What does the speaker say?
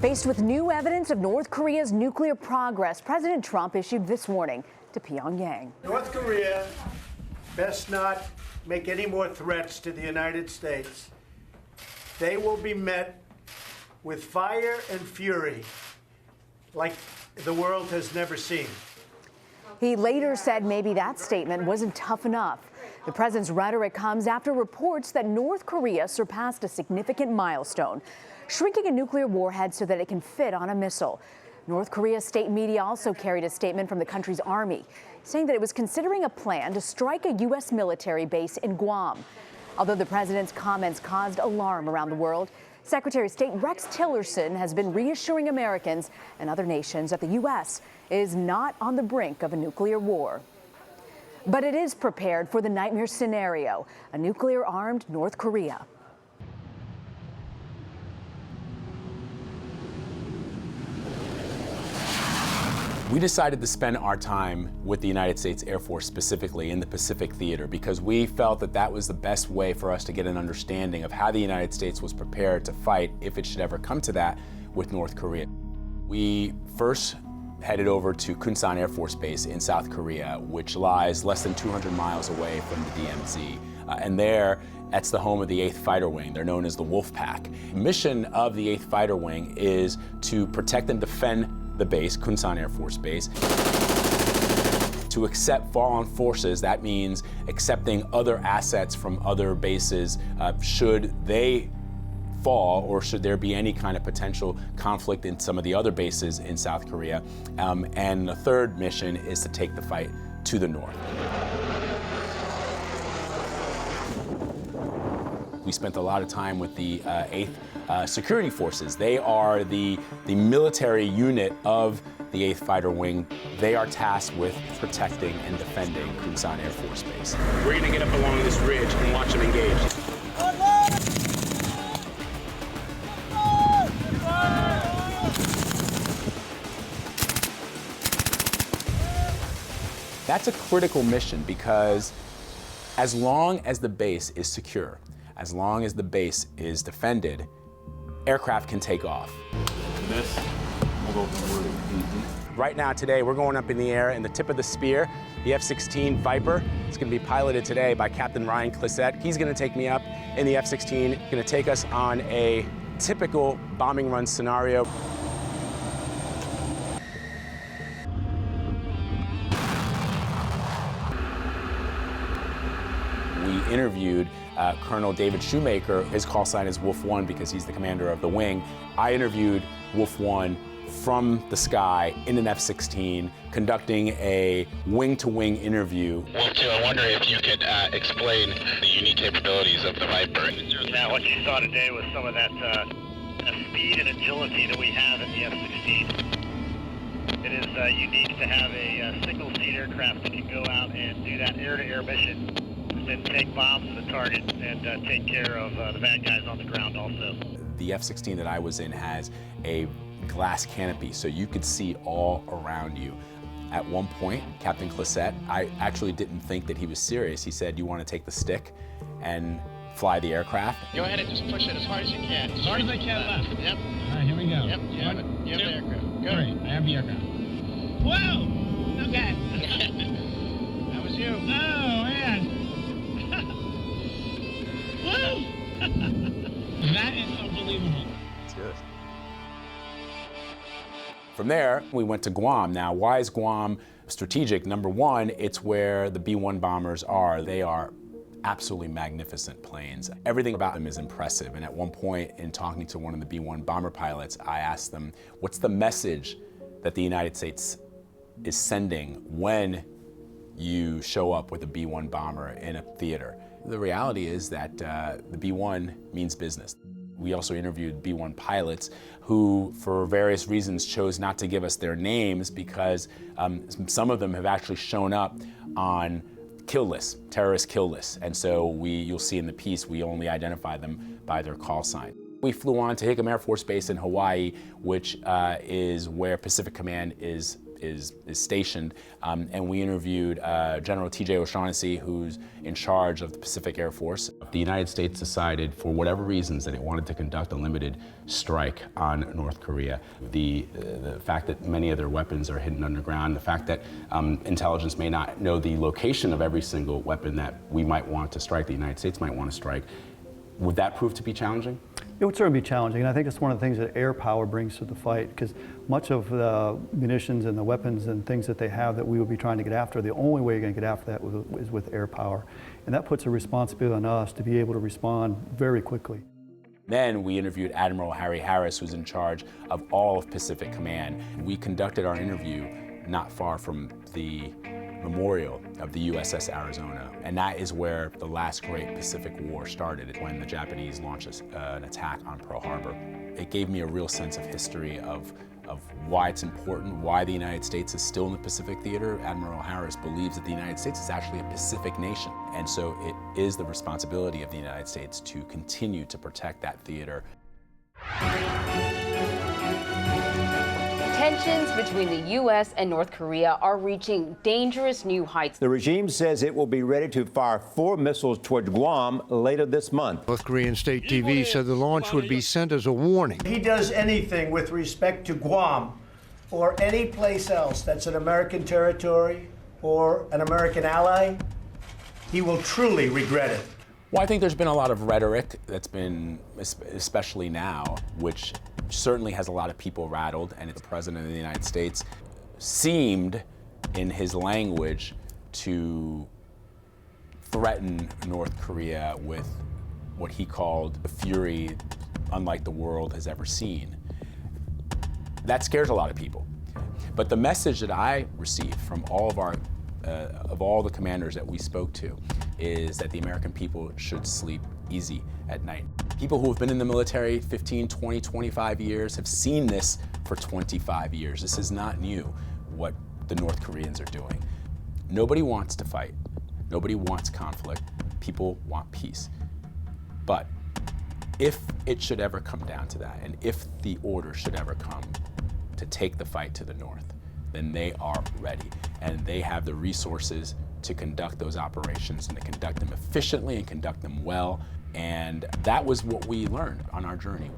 Faced with new evidence of North Korea's nuclear progress, President Trump issued this warning to Pyongyang. North Korea best not make any more threats to the United States. They will be met with fire and fury like the world has never seen. He later said maybe that statement wasn't tough enough. The president's rhetoric comes after reports that North Korea surpassed a significant milestone, shrinking a nuclear warhead so that it can fit on a missile. North Korea's state media also carried a statement from the country's army, saying that it was considering a plan to strike a U.S. military base in Guam. Although the president's comments caused alarm around the world, Secretary of State Rex Tillerson has been reassuring Americans and other nations that the U.S. is not on the brink of a nuclear war. But it is prepared for the nightmare scenario, a nuclear-armed North Korea. We decided to spend our time with the United States Air Force, specifically in the Pacific Theater, because we felt that that was the best way for us to get an understanding of how the United States was prepared to fight, if it should ever come to that, with North Korea. We first headed over to Kunsan Air Force Base in South Korea, which lies less than 200 miles away from the DMZ. And there, that's the home of the 8th Fighter Wing. They're known as the Wolf Pack. The mission of the 8th Fighter Wing is to protect and defend the base, Kunsan Air Force Base. To accept fallen forces, that means accepting other assets from other bases should they fall or should there be any kind of potential conflict in some of the other bases in South Korea. And the third mission is to take the fight to the north. We spent a lot of time with the 8th Security Forces. They are the military unit of the 8th Fighter Wing. They are tasked with protecting and defending Kunsan Air Force Base. We're going to get up along this ridge and watch them engage. That's a critical mission because as long as the base is secure, as long as the base is defended, aircraft can take off. This will go through. Right now, today, we're going up in the air in the tip of the spear, the F-16 Viper. It's going to be piloted today by Captain Ryan Clisette. He's going to take me up in the F-16, going to take us on a typical bombing run scenario. We interviewed Colonel David Shoemaker. His call sign is Wolf 1 because he's the commander of the wing. I interviewed Wolf 1 from the sky in an F-16, conducting a wing-to-wing interview. Wolf 2, I wonder if you could explain the unique capabilities of the Viper. Now, what you saw today was some of that speed and agility that we have in the F-16. It is unique to have a single-seat aircraft that can go out and do that air-to-air mission, then take bombs to the target and take care of the bad guys on the ground also. The F-16 that I was in has a glass canopy, so you could see all around you. At one point, Captain Clisette, I actually didn't think that he was serious. He said, "You want to take the stick and fly the aircraft?" Go ahead and just push it as hard as you can. As hard as I can left. Yep. All right, here we go. Yep, you have it. You have the aircraft. Good. All right, I have the aircraft. Whoa! Okay. That was you. Oh, man. Woo! That is unbelievable. That's good. From there, we went to Guam. Now, why is Guam strategic? Number one, it's where the B-1 bombers are. They are absolutely magnificent planes. Everything about them is impressive. And at one point, in talking to one of the B-1 bomber pilots, I asked them, what's the message that the United States is sending when you show up with a B-1 bomber in a theater? The reality is that the B-1 means business. We also interviewed B-1 pilots who, for various reasons, chose not to give us their names because some of them have actually shown up on kill lists, terrorist kill lists. And so you'll see in the piece, we only identify them by their call sign. We flew on to Hickam Air Force Base in Hawaii, which is where Pacific Command is is stationed, and we interviewed General T.J. O'Shaughnessy, who's in charge of the Pacific Air Force. The United States decided, for whatever reasons, that it wanted to conduct a limited strike on North Korea. The fact that many of their weapons are hidden underground, the fact that intelligence may not know the location of every single weapon that we might want to strike, the United States might want to strike, would that prove to be challenging? It would certainly be challenging, and I think it's one of the things that air power brings to the fight, because much of the munitions and the weapons and things that they have that we would be trying to get after, the only way you're going to get after that is with air power. And that puts a responsibility on us to be able to respond very quickly. Then we interviewed Admiral Harry Harris, who's in charge of all of Pacific Command. We conducted our interview not far from the memorial of the USS Arizona, and that is where the last great Pacific War started, when the Japanese launched an attack on Pearl Harbor. It gave me a real sense of history of why it's important, why the United States is still in the Pacific theater. Admiral Harris believes that the United States is actually a Pacific nation, and so it is the responsibility of the United States to continue to protect that theater. Tensions between the U.S. and North Korea are reaching dangerous new heights. The regime says it will be ready to fire 4 missiles towards Guam later this month. North Korean state TV said the launch would be sent as a warning. He does anything with respect to Guam or any place else that's an American territory or an American ally, he will truly regret it. Well, I think there's been a lot of rhetoric that's been, especially now, which certainly has a lot of people rattled, and the President of the United States seemed, in his language, to threaten North Korea with what he called a fury unlike the world has ever seen. That scares a lot of people. But the message that I received from all of all the commanders that we spoke to is that the American people should sleep easy at night. People who have been in the military 15, 20, 25 years have seen this for 25 years. This is not new, what the North Koreans are doing. Nobody wants to fight. Nobody wants conflict. People want peace. But if it should ever come down to that, and if the order should ever come to take the fight to the north, then they are ready, and they have the resources to conduct those operations and to conduct them efficiently and conduct them well. And that was what we learned on our journey.